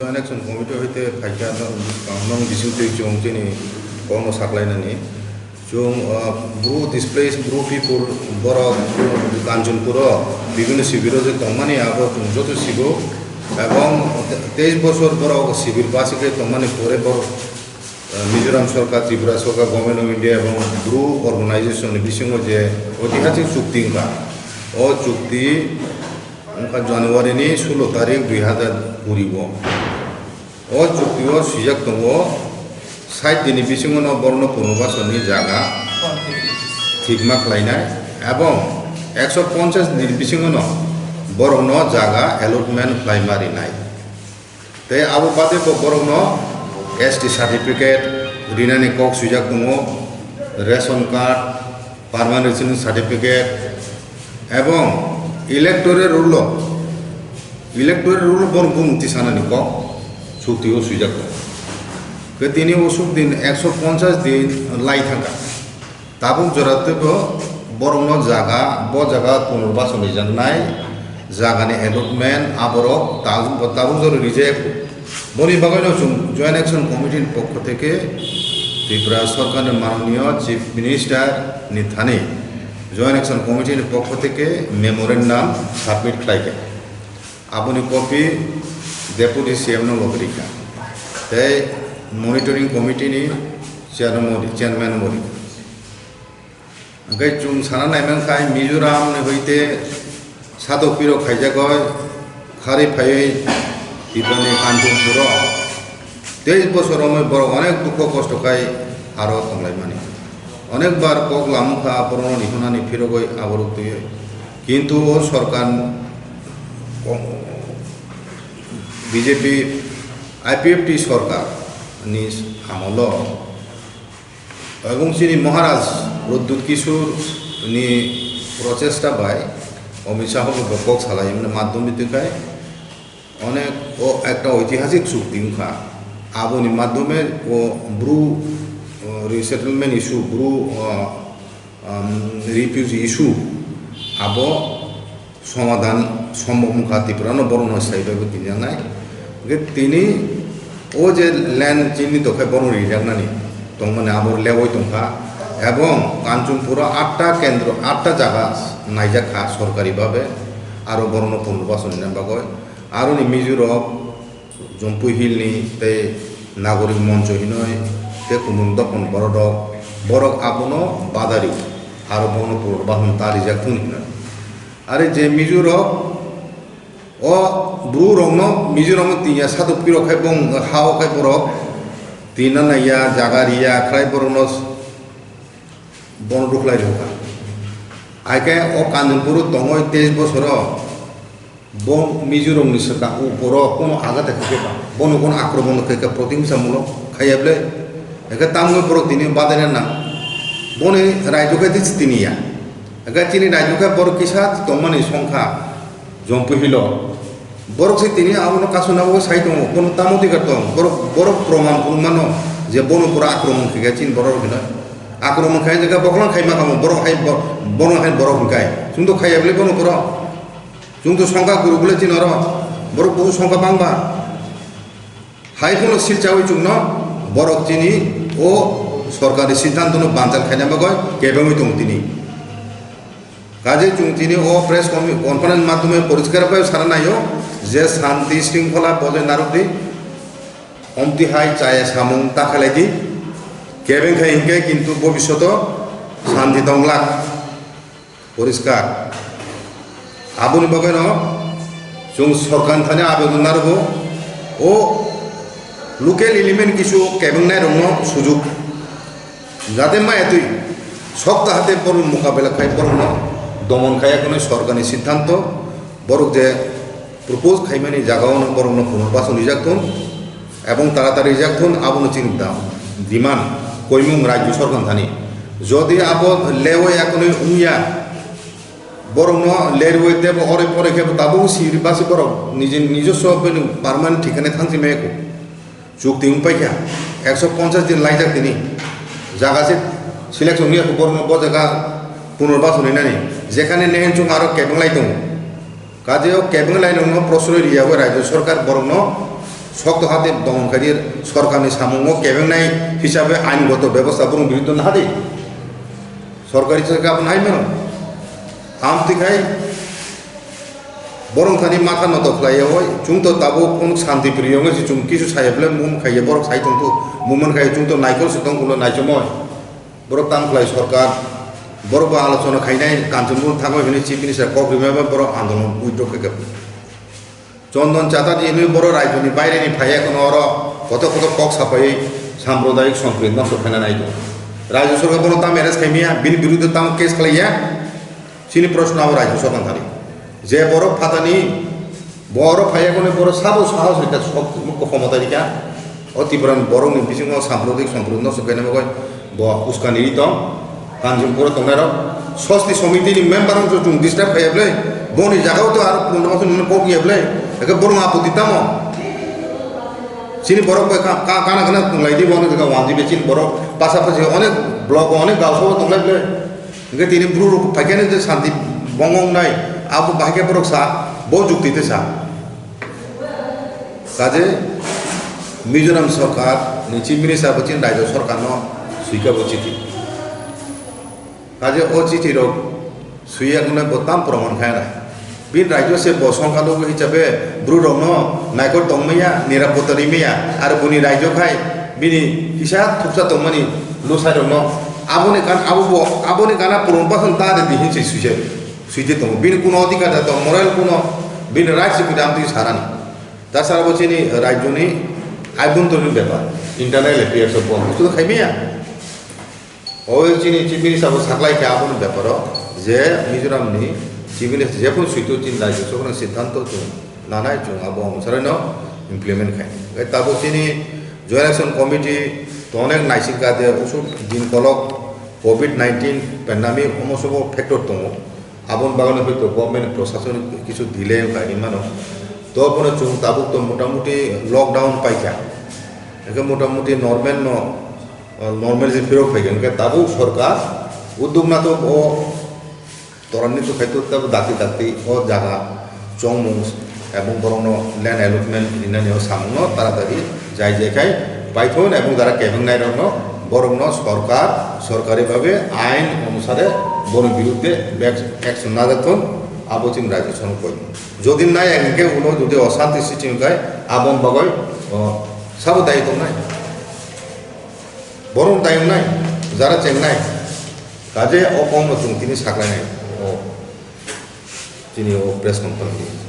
Election committee hite phaika nong disute jong tini kono saklainani jong bru displaced bru people borok kanjunpuro বিভিন্ন শিবিরে যে তমানি আবো যত শিব এবং 23 বছর বড় শিবির বাসীকে তমানি পরে বড় মিজোরাম সরকার ত্রিপুরা সরকার গভর্নমেন্ট অফ ইন্ডিয়া এবং ব্রু অর্গানাইজেশন বিসঙ্গ যে ঐতিহাসিক চুক্তি ও চুক্তি জানুয়ারিনি 16 তারিখ 2020 ও চুক্তিও সুযোগ দङ 60 দিনनि बिसिङाव बर्ण पुनर्बासननि जागा थिगमा खालायनाय এবং 150 दिन बिसिङाव बरंनो जागा एलटमेन्ट खालायमारिनाय ते आबो बादे बरंनो एसटी सार्टिफिकेट रिनानि कक सुजाक दङ ration card permanent residence certificate এবং इलेक्टोरल रूल बरं बुंथि सानानि कक चुक्तिও सुजाक তিনি ওষুধ দিন 150 দিন লাই থাকা তাবুক জরাতেবো বরংনো জায়গা জায়গা পুনর্বাসন জানাই জায়গানি এলটমেন্ট আবরক তাবুক জর রিজেক্ট বনি বাগানো জয়েন্ট অ্যাকশন কমিটির পক্ষ থেকে ত্রিপুরা সরকারের মাননীয় চিফ মিনিস্টার নিথানে জয়েন্ট অ্যাকশন কমিটির পক্ষ থেকে মেমোরেন্ডাম সাবমিট খাইকে আপনি কপি ডেপুটি সিএম লগরিকা তাই मॉनिटरिंग कमिटी नि चेयरमैन मरि ओंखाय जों साना नायमानखाय मिजोराम हईते सादक पिरो खायजागय खारै फायै बिफानि कान्जनपुर 23 बছराव बर अनेक दुख कष्टखाय हारो तंलायमानि अनेक बार कक लामुखा बरनो निहुनानि फिरगय आबरक तुयो किन्तु सरकार बीजेपी आईपीएफटी सरकार নিজ আমল এবং শ্রী মহারাজ প্রদ্যুৎ কিশোর নি প্রচেষ্টা বাই অমিত শাহ ব্যাপক সালাই মাধ্যমিকায় অনেক ও একটা ঐতিহাসিক চুক্তি আবনি মাধ্যমে ও Bru resettlement issue Bru refugee issue আব সমাধান সম্ভব মুখা ত্রিপুরানো বরণ স্থায়ীভাবে কিনে তিনি ও যে ল্যান্ড চিহ্নিত খায় বড় রিজার্ভনানি তখন মানে আবর লেবই তংখা এবং কাঞ্চনপুর 8টা কেন্দ্র 8টা জায়গা নাইজাখা সরকারিভাবে আরও বর্ণ পুনর্বাসন নামবাগয় আরও মিজোরাম জম্পু হিলনি তে নাগরিক মঞ্চ হিনয় তে কুমুন দপন বরদক বরক আপনো বাদারি আরও বর্ণ পুনর্বাসন তা রিজার্ভ হিনয় আরে যে মিজোরাম ও ব্রু রংনো মিজোরাম তিয়া সাদক পিরো খাই বং হাও খাই বরক তিনা নাইয়া জাগারিয়া খাই বরনো বন রুখলাই রোকা আইকে ও কাঞ্জনপুর দঙয় 23 বছর বন মিজোরাম নি সরকার উপর কোনো আঘাত খাইবা বন কোন আক্রমণ খাইকা প্রতিহিংসামূলক খাইয়াবলে একে তামগৈ বরক তিনি বাদারে না বনে রাজ্যকে দিছ তিনিয়া একে তিনি রাজ্যকে বড় কিসা তমানি সংখ্যা জম্পুহিল বরক সে তিনি আমার কাছে না সাই দङ কোনো তামতিকার দङ বরক প্রমাণ মানো যে বনপুরা আক্রমণ খাই চিন বড় কিনা আক্রমণ খাই জায়গা বকলাং খাই মাখামো বড় খাই বড় খাই বড় খাই जोंथ' খাইয়াবলে বনপুরা जोंथ' সংখ্যা গুরুগুলো চিন আর বড় বহু সংখ্যা বাংবা হাই কোনো সিলচাওই চুন বরক চিনি ও সরকারি সিদ্ধান্ত বাঞ্চাল খাইনামা গয় কেবেমই দङ তিনি কাজে তিনি ও প্রেস কনফারেন্স মাধ্যমে পরিষ্কারভাবে সারা নাইও যে শান্তি শৃঙ্খলা বজায় নারকদি অমতি হাই চায় সামুং তাখালাইদি কেবেং খাই হিংকে কিন্তু ভবিষ্যৎ শান্তি দংলাক পরিষ্কার আবুনি বগেন जों সরকার থানে আবেদন নারগো ও লোকাল এলিমেন্ট কিছু কেবেং নাই রং সুযোগ যাতে মা এতই সপ্তাহাতে বড় মোকাবেলা খাই বড় দমন খাই কোনো সরকারি সিদ্ধান্ত বরক যে প্রপোজ খাইমানি জায়গাও বরং পুনর্বাসন রিজাক্টন এবং তাড়াতাড়ি রিজাক্টন আবনো চিন্তা ডিমান্ড কৈমুং রাজ্য সরকার থানি যদি আব লেওয়ে এখন উইয়া বরং লেরওয়েতে অরে পরে খেব তাবো সিরিবাসি বরক নিজস্ব পারমানেন্ট ঠিকানে থানছি মেয়েকো চুক্তি পাইকা 150 দিন লাইজাক তিনি জায়গাছে সিলেকশন নিয়ে বরং জায়গা পুনর্বাসন নানি যেখানে নেহেন চুং আরো কেবেং লাই দङ কাজেও কেবেং লাই দङ প্রশ্রয় রিয়াবো রাজ্য সরকার বরং শক্ত হাতে দমনকারীর সরকারনি সামুঙ্গ কেবেংনাই হিসাবে আইনগত ব্যবস্থা বরং বিরুদ্ধে না হাতে সরকারি সরকার আপন হাই মেন আমতিখাই বরং থানি মাথা নত খাইয়ে হয় চুং তো তাবো কোন শান্তি প্রিয় যে চুং কিছু সাহেবলে মুম খাইয়ে বরং সাই চুং তো মুমন খাইয়ে চুং তো নাইকল সুতং গুলো নাইচময় বরং তাম খাই সরকার বরং আলোচনা খাইনাই কাঞ্চনপুর থাকবে হইনি চিফ মিনিস্টার কক রিমেম্বার বরং আন্দোলন উইথড্র খেকে চন্দন চাতা দিয়ে বড় রাজ্যনি বাইরেনি ভাই এখন অর কত কত কক সাফাই সাম্প্রদায়িক সম্প্রীতি নষ্ট ফেনা নাই রাজ্য সরকার বড় তাম এরেস খাইমিয়া বিনি বিরুদ্ধে তাম কেস খালাইয়া সিনি প্রশ্ন আবার রাজ্য সরকার থানি যে বড় ফাতানি বড় ভাই এখন বড় সাবো সাহস এটা সব মুখ্য ক্ষমতা দিকা অতিপ্রাণ বড় বিশিং সাম্প্রদায়িক সম্প্রীতি নষ্ট ফেনা মগয় উস্কানি দম কাঞ্চনপুর তোমরা স্বস্তি সমিতিনি মেম্বার চুং ডিস্টার্ব খাইয়াবলে বনি জায়গাও তো আর 15 বছর কক ইয়াবলে একে বড় আপত্তি তাম চিনি বড় কানা কানা তুলাই দিব অনেক জায়গা ওয়ান দিবে চিনি বড় পাশাপাশি অনেক ব্লক অনেক গাঁও সব তুলাই বলে একে তিনি ব্রু ফাইকানে যে শান্তি বঙ্গং নাই আবু বাহিকে বড় সা বহু যুক্তিতে সা কাজে মিজোরাম সরকার চিফ মিনিস্টার বলছেন রাজ্য সরকার সুইকাব চিঠি কাজে ও চিঠির সুইয়া গুণে বতাম প্রমাণ খায় না বিন রাজ্য সে সংখ্যালঘু হিসাবে ব্রুরং নাইকর দংমাইয়া নিরাপত্তা রিমিয়া আর বুনি রাজ্য খাই বিনি কিসা থুকসা দংমানি লুসাই রং আবনি কানা পুরনপাখন তাদের দিহিনছে সুইতে দং বিনি কোনো অধিকার দং মরাল কোনো বিন রাজ্য দাম থেকে সারানি তাছাড়া বলছি রাজ্যনি আভ্যন্তরীণ ব্যাপার ইন্টারনাল অ্যাফেয়ার্স বুঝতে তো খাইমিয়া ওই চিনি চিফ মিনিস্টার সাকলাই কে আপন ব্যাপার যে মিজোরামনি চিফ মিনিস্টার যেমন সুইতো চিন রাজ্য সরকার সিদ্ধান্ত চুং নানাই চুং আবো অনুসারে ইমপ্লিমেন্ট খাই তাবো চিনি জয়েন্ট অ্যাকশন কমিটি তো অনেক নাইসিকা যে ওষুধ দিন কলক কোভিড-19 প্যান্ডামিক সমস্ত ফ্যাক্টর দङ আবন বাগানে হয়তো গভর্নমেন্ট প্রশাসন কিছু দিলে গাড়ি মানো তো কোনো চুং তাবুক তো মোটামুটি লকডাউন পাইকা একে মোটামুটি নর্মাল যে ফেরত পাইকা তাবুক সরকার উদ্যোগ না তো ও ত্বরান্বিত খাইতো তাবো দাঁতি ও জায়গা চংমুং এবং বরং ল্যান্ড অ্যালটমেন্ট ইন্ডিয়ানি সামনো তাড়াতাড়ি যাই যেখাই পাইথন এবং যারা কেবিং নাই রং বরং সরকার সরকারিভাবে আইন অনুসারে বরং বিরুদ্ধে অ্যাকশন না দেখুন আবচিন রাজ্য সরকার করবেন যদি নাই একদিকে উনো যদি অশান্তি সৃষ্টি হয় আবন বাগয় সাবো দায়িত্ব নাই বরং দায়িত্ব নাই যারা চেন্নাই কাজে অকম তিনি সাকলাই নাই ও তিনি ও প্রেস কনফারেন্স